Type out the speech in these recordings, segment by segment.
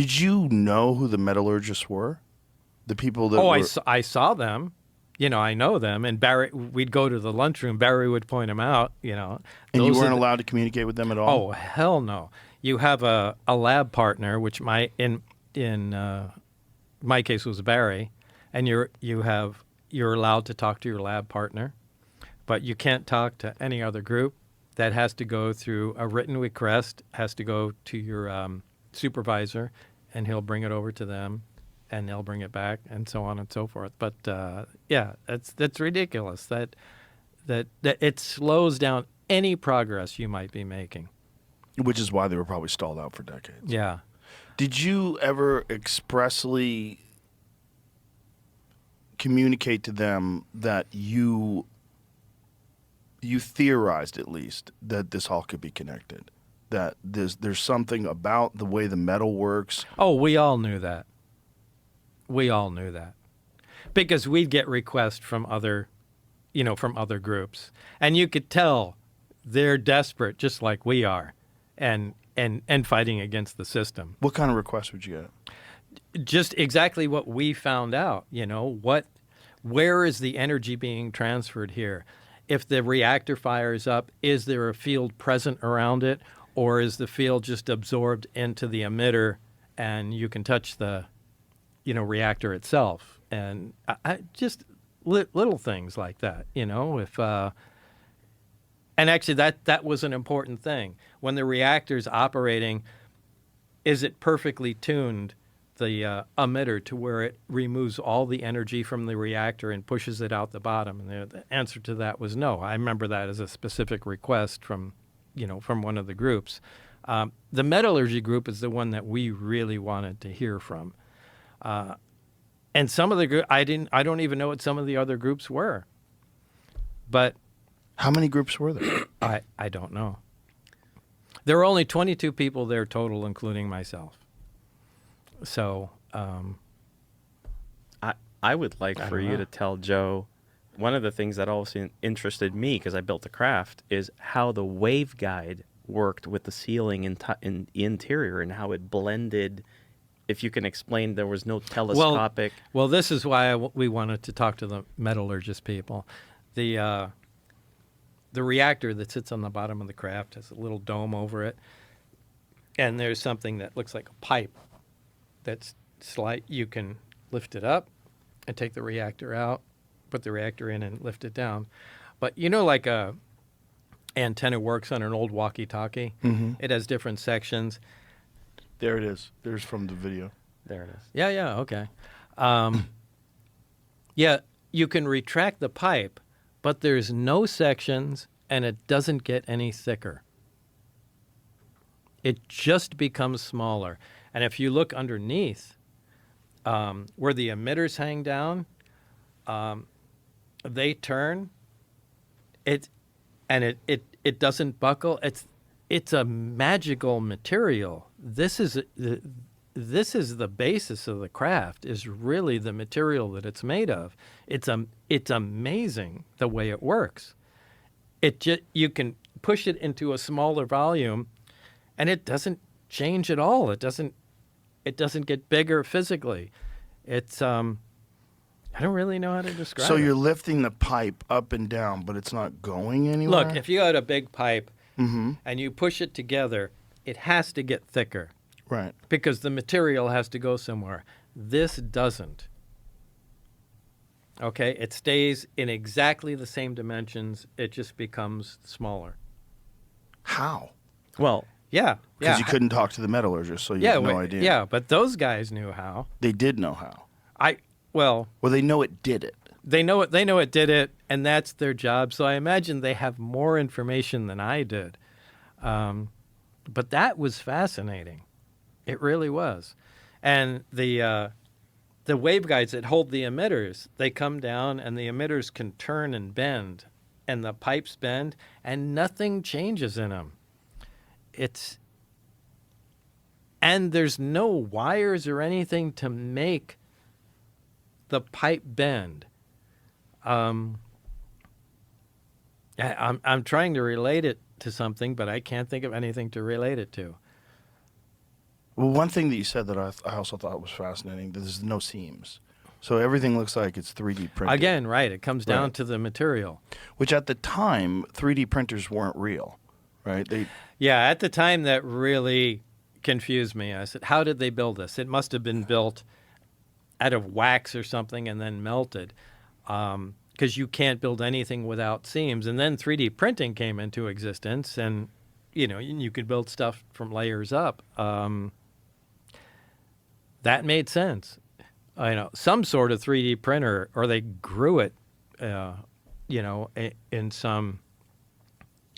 Did you know who the metallurgists were? The people that Oh, were. I saw them. I know them. And Barry, we'd go to the lunchroom. Barry would point them out. And you Those are weren't the, allowed to communicate with them at all? oh, hell no. You have a lab partner, which in my case was Barry, and you're allowed to talk to your lab partner, but you can't talk to any other group. That has to go through a written request, has to go to your supervisor, and he'll bring it over to them, and they'll bring it back, and so on and so forth. But yeah, that's ridiculous. That it slows down any progress you might be making. Which is why they were probably stalled out for decades. Yeah. Did you ever expressly communicate to them that you theorized, at least, that this all could be connected? That there's something about the way the metal works? Oh, we all knew that. We all knew that. Because we'd get requests from other groups. And you could tell they're desperate just like we are and fighting against the system. What kind of requests would you get? Just exactly what we found out, where is the energy being transferred here? If the reactor fires up, is there a field present around it, or is the field just absorbed into the emitter and you can touch the, reactor itself? And I just little things like that, if and actually that was an important thing. When the reactor's operating, is it perfectly tuned, the emitter, to where it removes all the energy from the reactor and pushes it out the bottom? And the answer to that was no. I remember that as a specific request from one of the groups. The metallurgy group is the one that we really wanted to hear from. And some of the group, I don't even know what some of the other groups were. But How many groups were there? I don't know. There were only 22 people there total, including myself. So, I would like for you to tell Joe, one of the things that always interested me, because I built the craft, is how the waveguide worked with the ceiling in the interior and how it blended. If you can explain, there was no telescopic. Well, this is why we wanted to talk to the metallurgist people. The reactor that sits on the bottom of the craft has a little dome over it, and there's something that looks like a pipe that's slight. You can lift it up and take the reactor out, put the reactor in, and lift it down. But like a antenna works on an old walkie-talkie. Mm-hmm. It has different sections. There it is. There's from the video. There it is. Yeah, okay. Yeah, you can retract the pipe, but there's no sections, and it doesn't get any thicker. It just becomes smaller. And if you look underneath, where the emitters hang down, they turn. It doesn't buckle. It's a magical material. This is the basis of the craft. Is really the material that it's made of. It's amazing the way it works. You can push it into a smaller volume, and it doesn't change at all. It doesn't get bigger physically. It's I don't really know how to describe it. So you're lifting the pipe up and down, but it's not going anywhere? Look, if you had a big pipe Mm-hmm. and you push it together, it has to get thicker Right. because the material has to go somewhere. This doesn't. Okay? It stays in exactly the same dimensions. It just becomes smaller. How? Well, Yeah. Because Yeah. you couldn't talk to the metallurgist, so you have no idea. Yeah, but those guys knew how. They did know how. Well, Well, they know it did it. they know it did it, and that's their job. So I imagine they have more information than I did. But that was fascinating. It really was. And the waveguides that hold the emitters, they come down, and the emitters can turn and bend, and the pipes bend, and nothing changes in them. And there's no wires or anything to make the pipe bend. I'm trying to relate it to something, but I can't think of anything to relate it to. Well, one thing that you said that I also thought was fascinating, there's no seams. So everything looks like it's 3D printed. Again, right? It comes down Right. to the material. Which at the time, 3D printers weren't real, right? Yeah, at the time that really confused me. I said, how did they build this? It must have been built out of wax or something and then melted, because you can't build anything without seams. And then 3D printing came into existence, and you could build stuff from layers up. That made sense. Some sort of 3D printer, or they grew it, in some.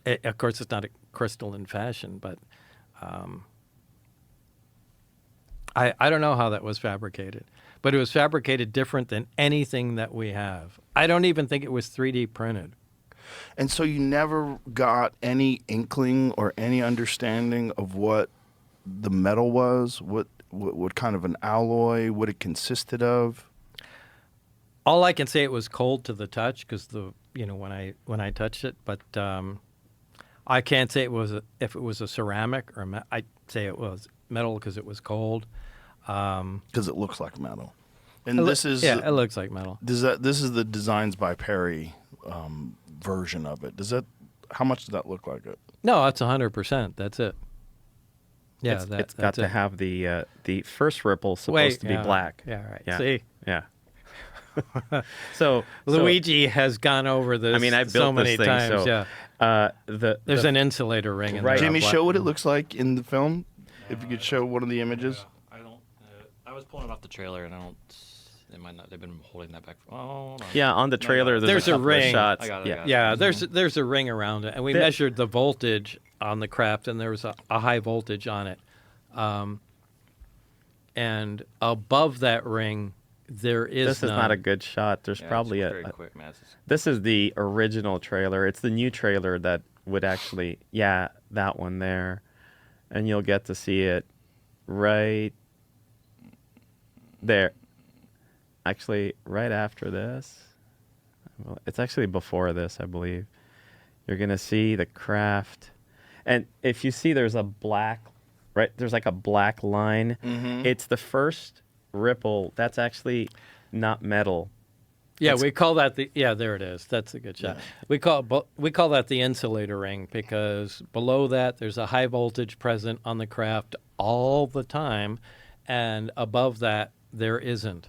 Of course, it's not a crystalline fashion, but I don't know how that was fabricated. But it was fabricated different than anything that we have. I don't even think it was 3D printed. And so you never got any inkling or any understanding of what the metal was, what kind of an alloy, what it consisted of. All I can say, it was cold to the touch because when I touched it, but I can't say if it was a ceramic or I'd say it was metal because it was cold. Because it looks like metal. And it looks like metal. This is the Designs by Perry version of it. How much does that look like it? No, that's 100%. That's it. Yeah, it's got to have the first ripple supposed to be black. Yeah, right. Yeah. See, yeah. So Luigi has gone over this. I mean, I built so many this thing. times. So, yeah, there's there's an insulator ring in Right. there. Jamie, show what it looks like in the film. If you could show one of the images. I don't. I was pulling it off the trailer, and I don't. They might not. They've been holding that back. Oh, hold on. Yeah, on the trailer, There's a couple of ring. shots. I got it, I got it. Yeah, there's a ring around it, and we measured the voltage on the craft, and there was a high voltage on it. And above that ring, there is This is none. not a good shot. There's Yeah, probably it's very quick, man. This is the original trailer. It's the new trailer that would actually, that one there. And you'll get to see it right there. Actually, right after this. Well, it's actually before this, I believe. You're going to see the craft. And if you see there's a black, right, there's like a black line. Mm-hmm. It's the first ripple. That's actually not metal. Yeah, we call that there it is. That's a good shot. Yeah. We call that the insulator ring because below that there's a high voltage present on the craft all the time, and above that there isn't.